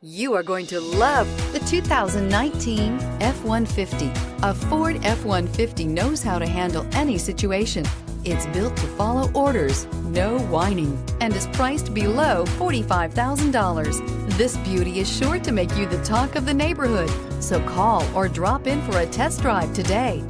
You are going to love the 2019 F-150. A Ford F-150 knows how to handle any situation. It's built to follow orders, no whining, and is priced below $45,000. This beauty is sure to make you the talk of the neighborhood. So call or drop in for a test drive today.